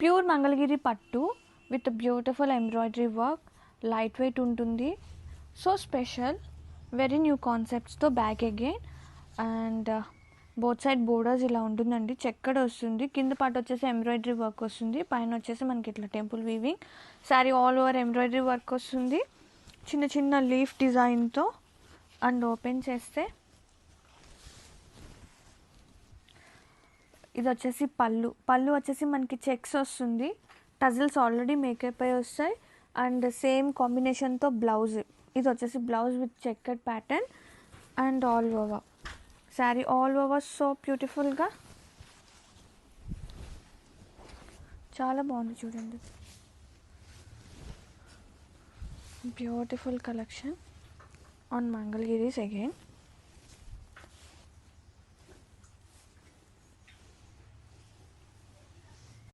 Pure Mangalagiri పట్టు with beautiful embroidery work, light weight ఉంటుంది. So special, very new కాన్సెప్ట్స్తో back again. And both side borders ఇలా ఉంటుందండి, చెక్కడ వస్తుంది. కింద పార్ట్ వచ్చేసి ఎంబ్రాయిడరీ వర్క్ వస్తుంది, పైన వచ్చేసి మనకి ఇట్లా temple weaving. Sari all over embroidery work వస్తుంది, చిన్న చిన్న లీఫ్ డిజైన్తో. అండ్ ఓపెన్ చేస్తే ఇది వచ్చేసి పళ్ళు వచ్చేసి మనకి చెక్స్ వస్తుంది, టజిల్స్ ఆల్రెడీ మేకప్ అయి వస్తాయి. అండ్ సేమ్ కాంబినేషన్తో బ్లౌజ్, ఇది వచ్చేసి blouse with checked pattern. And all over saree all over so బ్యూటిఫుల్గా చాలా బాగుంది చూడండి. Beautiful collection on Mangalagiris again.